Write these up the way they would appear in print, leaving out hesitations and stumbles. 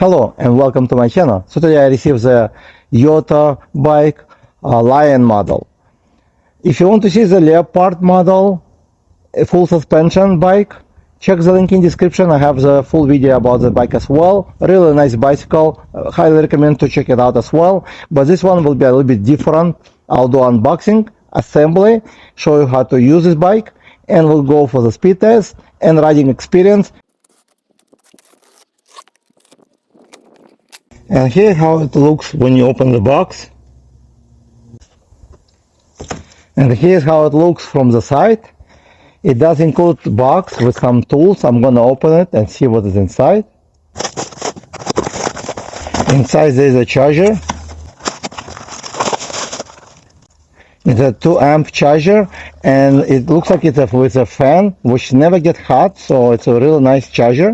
Hello and welcome to my channel. So today I received the YotoBike Lion model. If you want to see the Leopard model, a full suspension bike, check the link in description. I have the full video about the bike as well. Really nice bicycle. Highly recommend to check it out as well. But this one will be a little bit different. I'll do unboxing, assembly, show you how to use this bike, and we'll go for the speed test and riding experience. And here how it looks when you open the box. And here's how it looks from the side. It does include the box with some tools. I'm gonna open it and see what is inside. Inside there is a charger. It's a 2 amp charger, and it looks like it's with a fan which never gets hot, so it's a really nice charger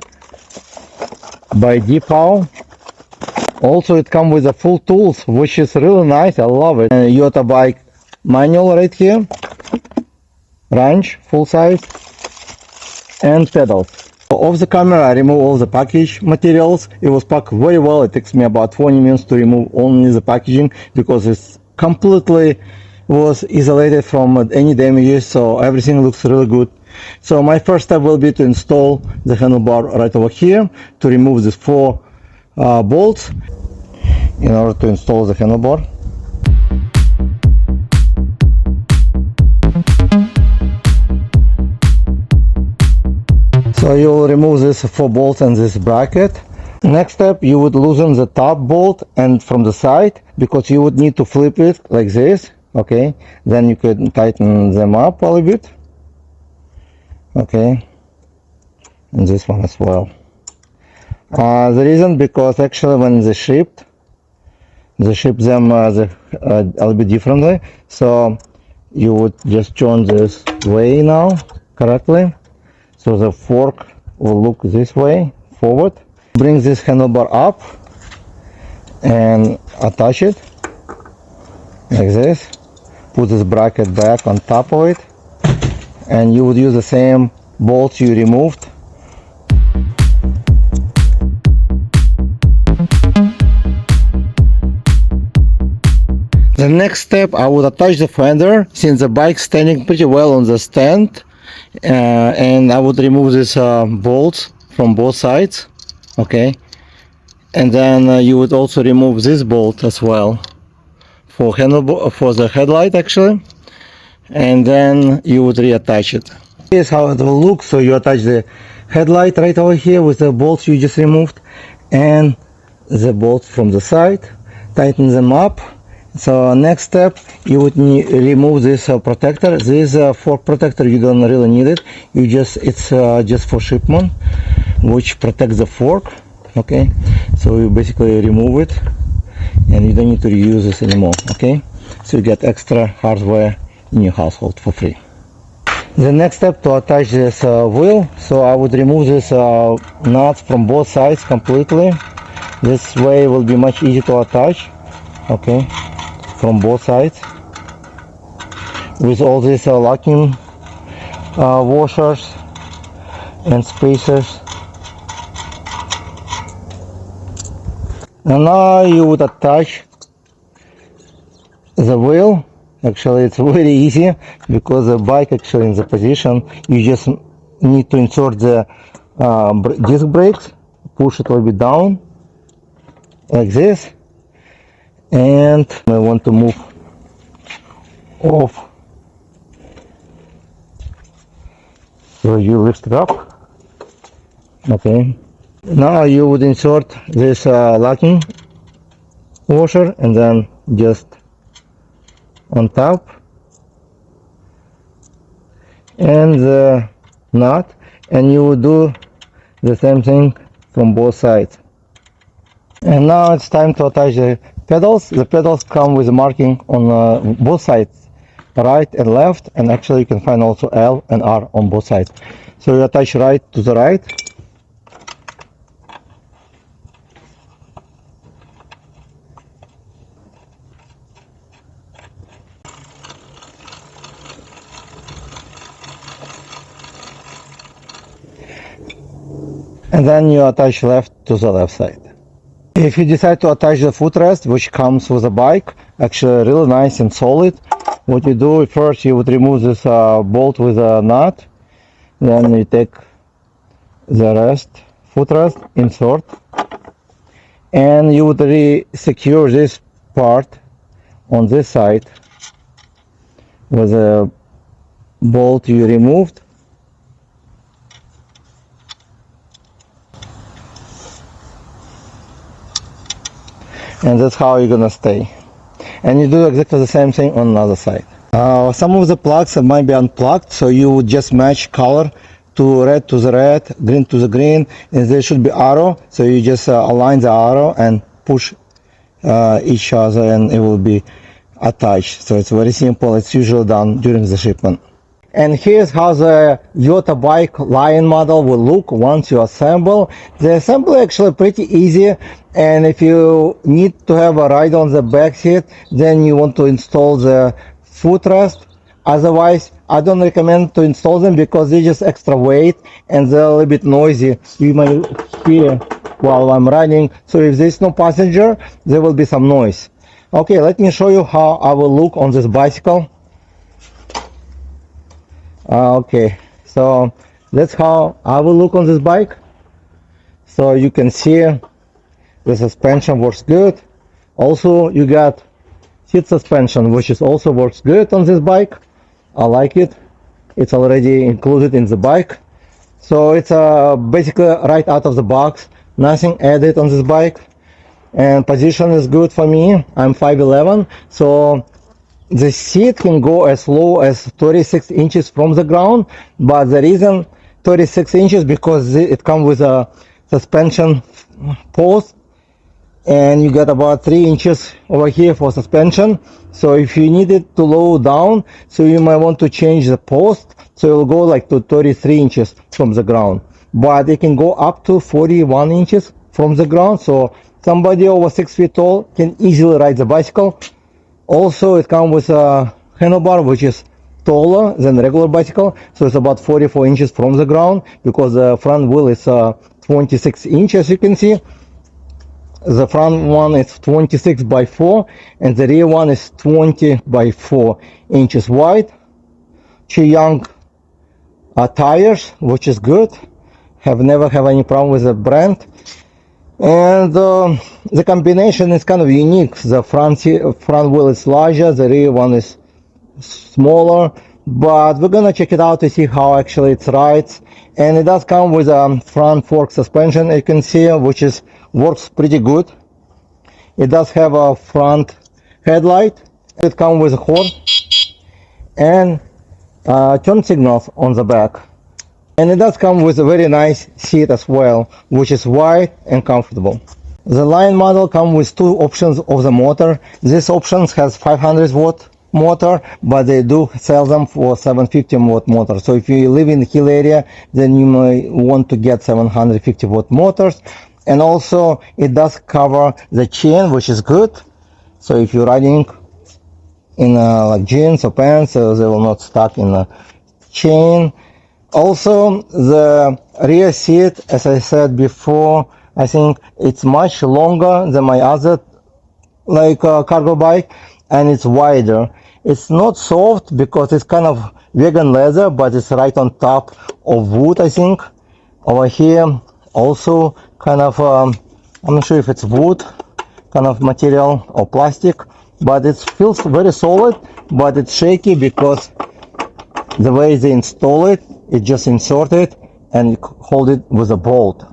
by D-Power. Also, it comes with the full tools, which is really nice. I love it. And YotoBike manual right here, wrench, full size, and pedals. Off the camera, I remove all the package materials. It was packed very well. It takes me about 20 minutes to remove only the packaging because it's completely was isolated from any damages. So everything looks really good. So my first step will be to install the handlebar right over here to remove these 4 bolts in order to install the handlebar. So you will remove this 4 bolts and this bracket. Next step, you would loosen the top bolt and from the side, because you would need to flip it like this. Okay, then you could tighten them up a little bit. Okay, and this one as well. The reason, because actually when they ship them a little bit differently. So you would just turn this way now correctly. So the fork will look this way forward. Bring this handlebar up and attach it like this. Put this bracket back on top of it, and you would use the same bolts you removed. The next step, I would attach the fender, since the bike's standing pretty well on the stand, and I would remove these bolts from both sides. Okay, and then you would also remove this bolt as well for the headlight actually, and then you would reattach it. Here's how it will look. So you attach the headlight right over here with the bolts you just removed and the bolts from the side, tighten them up. So next step, you would remove this protector. This fork protector, you don't really need it. It's just for shipment, which protects the fork. Okay, so you basically remove it, and you don't need to reuse this anymore. Okay, so you get extra hardware in your household for free. The next step, to attach this wheel. So I would remove this nuts from both sides completely. This way it will be much easier to attach. Okay, from both sides with all these locking washers and spacers. And now you would attach the wheel. Actually, it's very easy because the bike actually in the position, you just need to insert the disc brakes, push it a little bit down like this, and I want to move off, so you lift it up. Okay, now you would insert this locking washer and then just on top, and the nut, and you would do the same thing from both sides. And now it's time to attach the pedals. The pedals come with a marking on both sides, right and left, and actually you can find also L and R on both sides. So you attach right to the right, and then you attach left to the left side. If you decide to attach the footrest, which comes with the bike, actually really nice and solid, what you do first, you would remove this bolt with a nut, then you take the footrest, insert, and you would re-secure this part on this side with a bolt you removed. And that's how you're gonna stay. And you do exactly the same thing on the other side. Some of the plugs might be unplugged, so you would just match color to the red, green to the green, and there should be arrow, so you just align the arrow and push each other and it will be attached. So it's very simple. It's usually done during the shipment. And here's how the YotoBike Lion model will look once you assemble. The assembly actually pretty easy, and if you need to have a ride on the back seat, then you want to install the footrest. Otherwise, I don't recommend to install them because they're just extra weight and they're a little bit noisy. You might hear while I'm riding. So if there's no passenger, there will be some noise. Okay, let me show you how I will look on this bicycle. Okay, so that's how I will look on this bike. So you can see the suspension works good. Also, you got seat suspension, which is also works good on this bike. I like it. It's already included in the bike. So it's basically right out of the box. Nothing added on this bike. And position is good for me. I'm 5'11", so the seat can go as low as 36 inches from the ground, but the reason 36 inches because it comes with a suspension post, and you got about 3 inches over here for suspension. So if you need it to low down, so you might want to change the post, so it will go like to 33 inches from the ground, but it can go up to 41 inches from the ground, so somebody over 6 feet tall can easily ride the bicycle. Also, it comes with a handlebar, which is taller than regular bicycle, so it's about 44 inches from the ground, because the front wheel is 26 inches, as you can see. The front one is 26 by 4, and the rear one is 20 by 4 inches wide. Young tires, which is good. Never have any problem with the brand. And the combination is kind of unique. The front wheel is larger, the rear one is smaller, but we're gonna check it out to see how actually it rides. And it does come with a front fork suspension, you can see, which works pretty good. It does have a front headlight. It comes with a horn and turn signals on the back. And it does come with a very nice seat as well, which is wide and comfortable. The Lion model comes with two options of the motor. This option has 500 watt motor, but they do sell them for 750 watt motor. So if you live in the hill area, then you may want to get 750 watt motors. And also it does cover the chain, which is good. So if you're riding in like jeans or pants, they will not stuck in the chain. Also, the rear seat, as I said before, I think it's much longer than my other cargo bike, and it's wider. It's not soft because it's kind of vegan leather, but it's right on top of wood, I think. Over here, also kind of, I'm not sure if it's wood kind of material or plastic, but it feels very solid, but it's shaky because the way they install it, it just insert it and hold it with a bolt.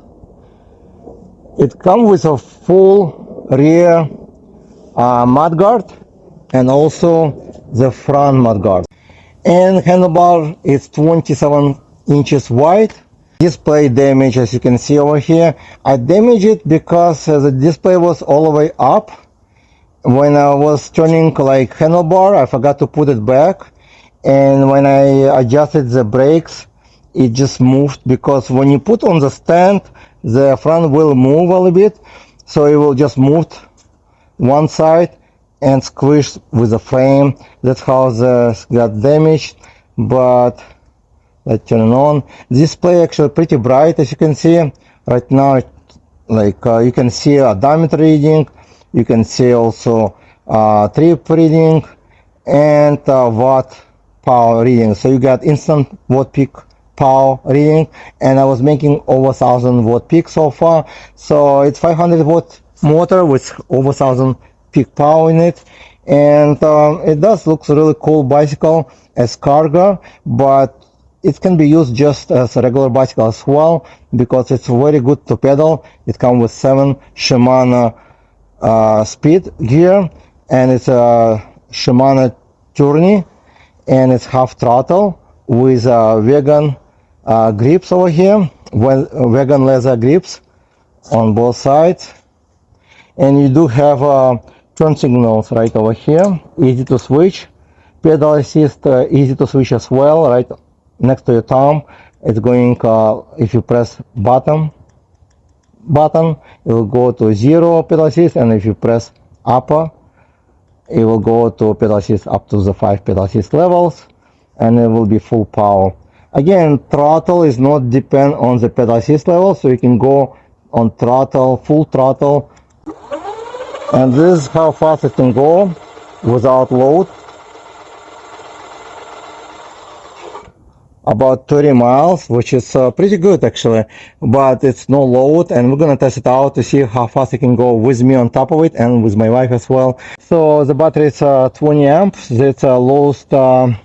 It comes with a full rear mudguard and also the front mudguard. And handlebar is 27 inches wide. Display damage, as you can see over here. I damaged it because the display was all the way up. When I was turning handlebar, I forgot to put it back. And when I adjusted the brakes, it just moved, because when you put on the stand, the front will move a little bit, so it will just move one side and squish with the frame. That's how the got damaged. But let's turn it on. Display actually pretty bright, as you can see. Right now like you can see a diameter reading, you can see also trip reading, and watt power reading. So you got instant watt peak power reading, and I was making over 1000 watt peak so far. So it's 500 watt motor with over 1000 peak power in it, and it does look really cool bicycle as cargo, but it can be used just as a regular bicycle as well, because it's very good to pedal. It comes with 7 Shimano speed gear, and it's a Shimano Tourney, and it's half throttle with vegan grips over here, vegan leather grips on both sides, and you do have turn signals right over here, easy to switch, pedal assist easy to switch as well, right next to your thumb. It's going, if you press button, it will go to 0 pedal assist, and if you press upper, it will go to pedal assist up to the 5 pedal assist levels, and it will be full power. Again, throttle is not depend on the pedal assist level, so you can go on throttle, full throttle, and this is how fast it can go without load. About 30 miles, which is pretty good actually, but it's no load, and we're gonna test it out to see how fast it can go with me on top of it and with my wife as well. So the battery is 20 amps. It's a lowest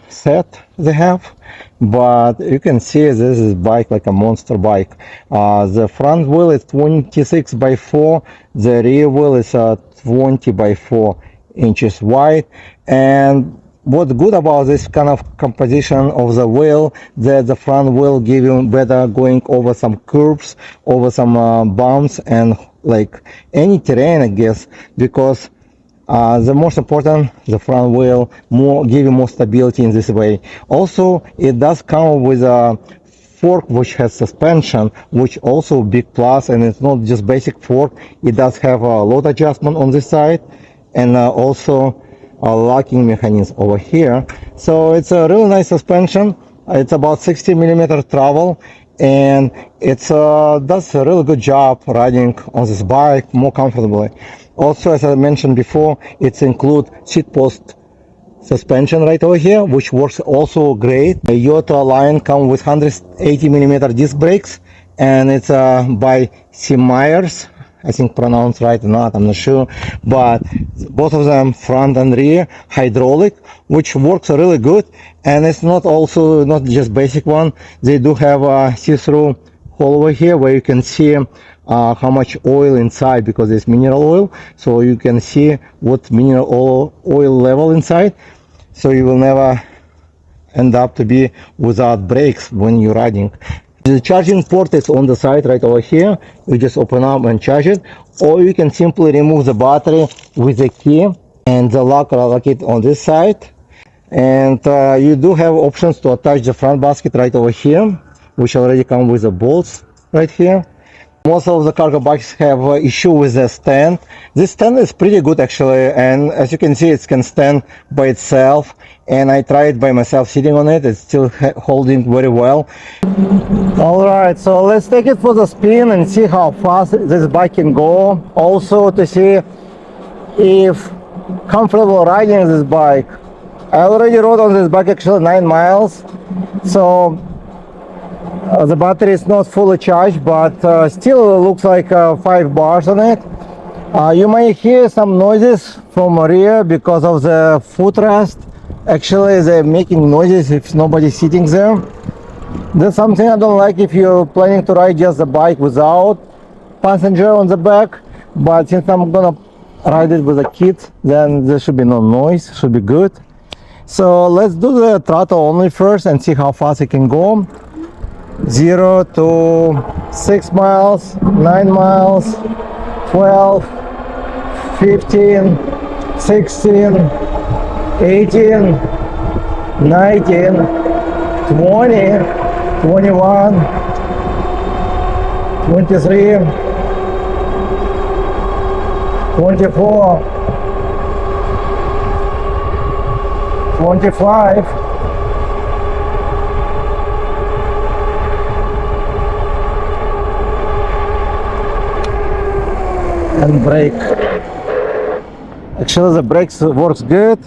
set they have, but you can see this is bike like a monster bike. The front wheel is 26 by 4, the rear wheel is 20 by 4 inches wide, and what's good about this kind of composition of the wheel, that the front wheel give you better going over some curves, over some bumps, and like any terrain, I guess, because the most important, the front wheel give you more stability in this way. Also, it does come with a fork which has suspension, which also big plus, and it's not just basic fork, it does have a load adjustment on this side, and also a locking mechanism over here. So it's a really nice suspension. It's about 60 millimeter travel, and it's does a really good job riding on this bike more comfortably. Also, as I mentioned before, it includes seat post suspension right over here, which works also great. The Yoto line comes with 180 millimeter disc brakes, and it's by Myers, I think pronounced right or not, I'm not sure, but both of them front and rear hydraulic, which works really good. And it's not just basic one, they do have a see-through hole over here where you can see how much oil inside, because it's mineral oil, so you can see what mineral oil level inside, so you will never end up to be without brakes when you're riding. The charging port is on the side right over here. You just open up and charge it, or you can simply remove the battery with the key and the lock it on this side. And you do have options to attach the front basket right over here, which already come with the bolts right here. Most of the cargo bikes have an issue with the stand. This stand is pretty good actually, and as you can see, it can stand by itself, and I tried by myself sitting on it. It's still holding very well. Alright, so let's take it for the spin and see how fast this bike can go. Also to see if comfortable riding this bike. I already rode on this bike actually 9 miles, so the battery is not fully charged, but still looks like 5 bars on it. You may hear some noises from rear because of the footrest. Actually, they're making noises if nobody's sitting there. That's something I don't like if you're planning to ride just the bike without passenger on the back. But since I'm gonna ride it with a kid, then there should be no noise, should be good. So let's do the throttle only first and see how fast it can go. 0 to 6 miles, 9 miles, 12, 15, 16, 18, 19, 20, 21, 23, 24, 25, 26, and brake. Actually the brakes works good,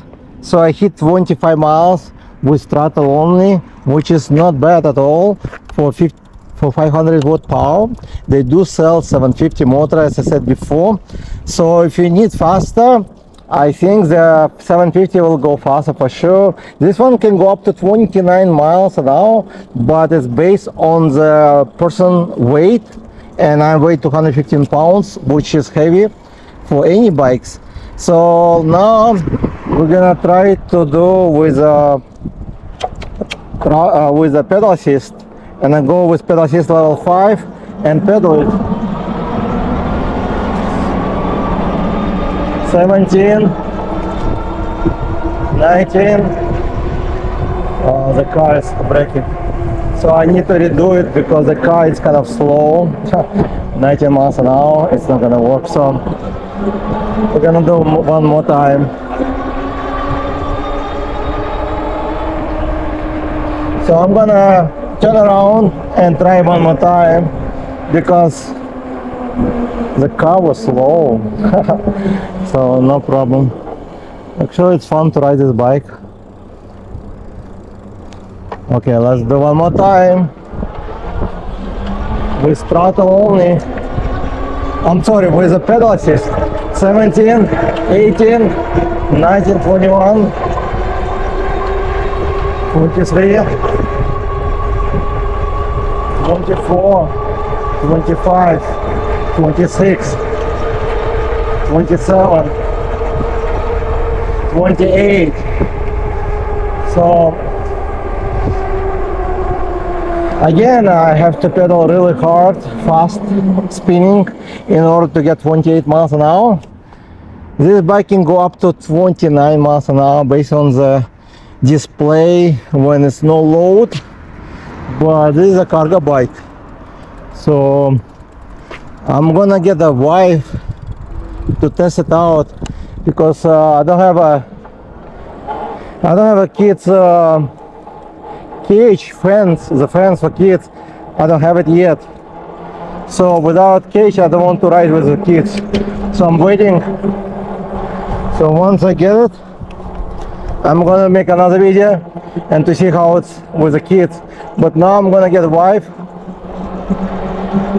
so I hit 25 miles with throttle only, which is not bad at all for 500 watt power. They do sell 750 motor, as I said before, so if you need faster, I think the 750 will go faster for sure. This one can go up to 29 miles an hour, but it's based on the person weight, and I weigh 215 pounds, which is heavy for any bikes. So now we're gonna try to do with a pedal assist, and I go with pedal assist level 5 and pedal it. 17, 19. Oh, the car is braking, so I need to redo it because the car is kind of slow. 90 miles an hour, it's not gonna work, so we're gonna do one more time. So I'm gonna turn around and try one more time because the car was slow. So no problem. Actually it's fun to ride this bike. Okay, let's do one more time with throttle only. I'm sorry, with a pedal assist. 17, 18, 19, 21, 23, 24, 25, 26, 27, 28. So again, I have to pedal really hard, fast spinning in order to get 28 miles an hour. This bike can go up to 29 miles an hour based on the display when it's no load, but this is a cargo bike, so I'm gonna get a wife to test it out because I don't have a kids cage fence, the fence for kids. I don't have it yet, so without cage I don't want to ride with the kids, so I'm waiting. So once I get it, I'm gonna make another video and to see how it's with the kids. But now I'm gonna get a wife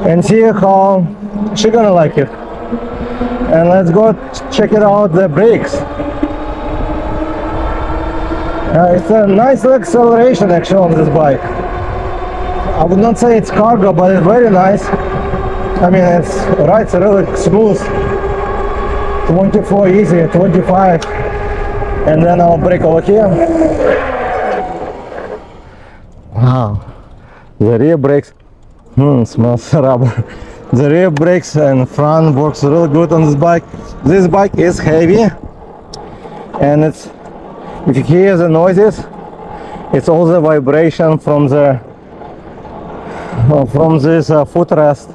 and see how she gonna like it. And let's go check it out, the brakes. It's a nice acceleration actually on this bike. I would not say it's cargo, but it's very nice. I mean, it rides really smooth. 24 easy, 25. And then I'll brake over here. Wow, the rear brakes, smells rubber. The rear brakes and front works really good on this bike. This bike is heavy, and it's, if you hear the noises, it's all the vibration from the this footrest,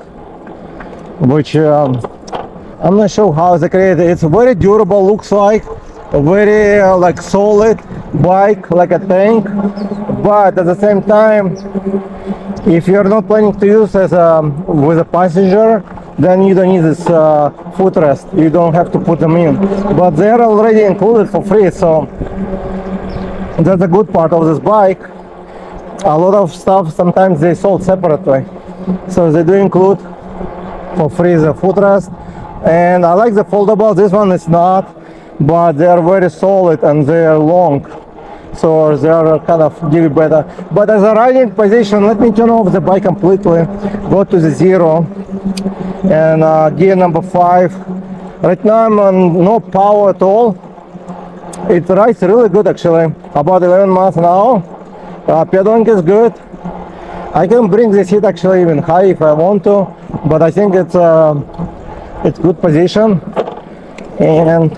which I'm not sure how it's created. It's very durable, looks like very like solid bike, like a tank, but at the same time, if you're not planning to use as with a passenger, then you don't need this footrest. You don't have to put them in, but they're already included for free, so that's a good part of this bike. A lot of stuff sometimes they sold separately, so they do include for free the footrest. And I like the foldable. This one is not, but they are very solid and they are long, so they are kind of give you better. But as a riding position, let me turn off the bike completely, go to the 0 and gear number 5. Right now I'm on no power at all. It rides really good actually, about 11 miles an hour. Pedaling is good. I can bring the seat actually even high if I want to, but I think it's good position. And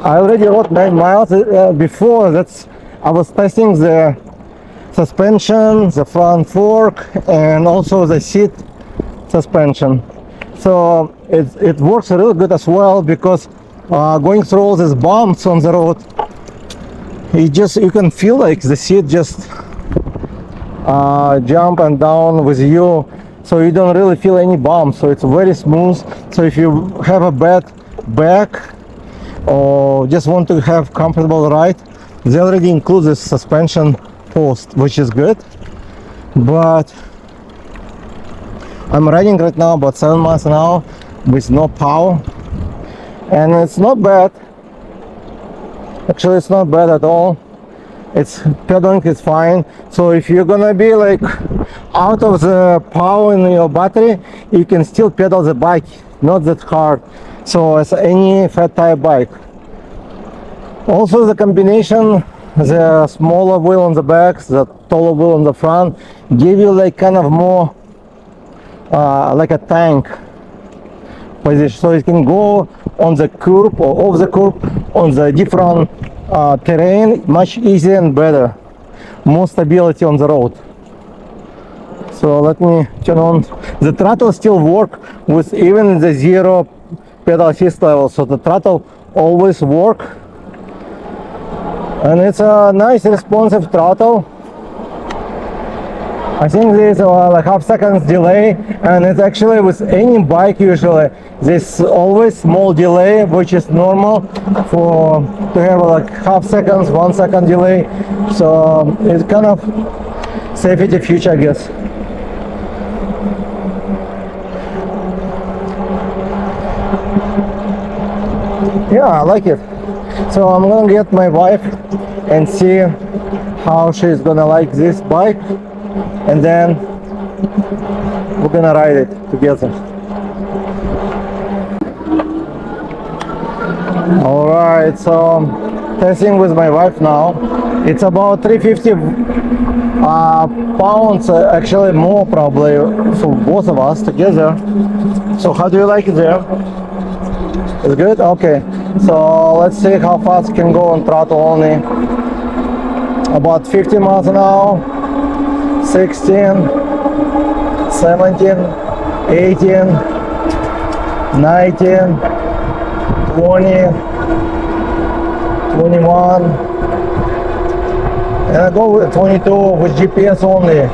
I already rode 9 miles before. That's I was testing the suspension, the front fork, and also the seat suspension. So it works really good as well, because going through all these bumps on the road, you can feel like the seat just jump and down with you, so you don't really feel any bumps. So it's very smooth. So if you have a bad back or just want to have comfortable ride, they already include this suspension post, which is good. But I'm riding right now about 7 miles an hour with no power, and it's not bad. Actually, it's not bad at all. It's pedaling is fine. So if you're gonna be like out of the power in your battery, you can still pedal the bike, not that hard. So as any fat tire bike. Also the combination, the smaller wheel on the back, the taller wheel on the front, give you like kind of more like a tank position, so it can go on the curb or off the curb on the different terrain much easier and better, more stability on the road. So let me turn on. The throttle still work with even the zero pedal assist level, so the throttle always work, and it's a nice responsive throttle. I think there's like half seconds delay, and it's actually with any bike usually there's always small delay, which is normal for to have like half seconds, 1 second delay. So it's kind of safety feature, I guess. Yeah, I like it. So I'm gonna get my wife and see how she's gonna like this bike, and then we're gonna ride it together. Alright, so testing with my wife now. It's about 350 pounds, actually more probably for both of us together. So how do you like it there? It's good? Okay. So let's see how fast it can go on throttle only. About 50 miles an hour, 16, 17, 18, 19, 20, 21, and I go with 22 with GPS only.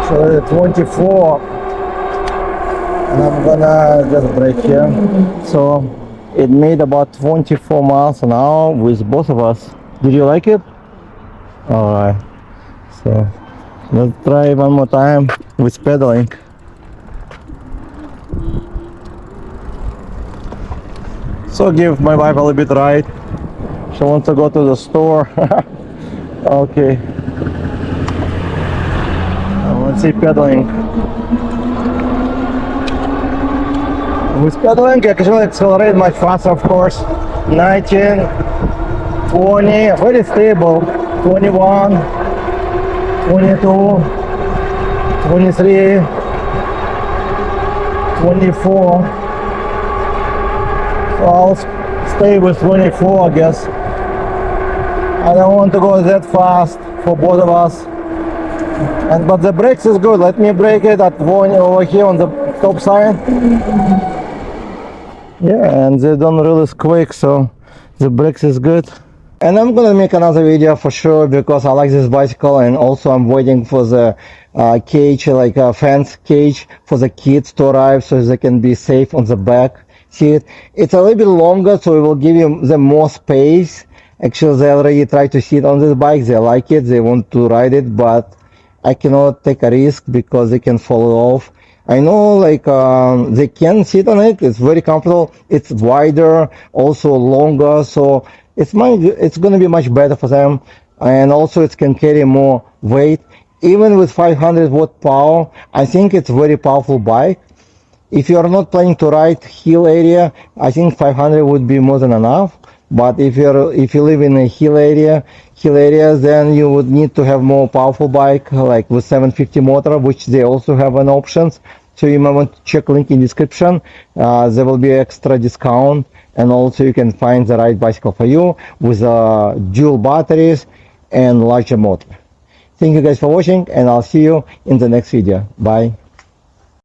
So 24. And I'm gonna just brake here. So it made about 24 miles an hour with both of us. Did you like it? Alright, so let's try one more time with pedaling. So give my wife a little bit ride. She wants to go to the store. Okay, let's see pedaling. With pedaling, I can accelerate much faster, of course. 19, 20, very stable. 21, 22, 23, 24. So I'll stay with 24, I guess. I don't want to go that fast for both of us. But the brakes is good. Let me brake it at one over here on the top side. Yeah, and they don't really squeak, so the brakes is good. And I'm gonna make another video for sure because I like this bicycle, and also I'm waiting for the cage, like a fence cage for the kids to arrive so they can be safe on the back seat. It's a little bit longer, so it will give them more space. Actually, they already tried to sit on this bike, they like it, they want to ride it, but I cannot take a risk because they can fall off. I know, like, they can sit on it, it's very comfortable, it's wider, also longer, so it's gonna be much better for them, and also it can carry more weight. Even with 500 watt power, I think it's very powerful bike. If you are not planning to ride hill area, I think 500 would be more than enough. But if you live in a hill areas, then you would need to have more powerful bike, like with 750 motor, which they also have an options. So you might want to check link in description. There will be extra discount, and also you can find the right bicycle for you with dual batteries and larger motor. Thank you guys for watching, and I'll see you in the next video. Bye.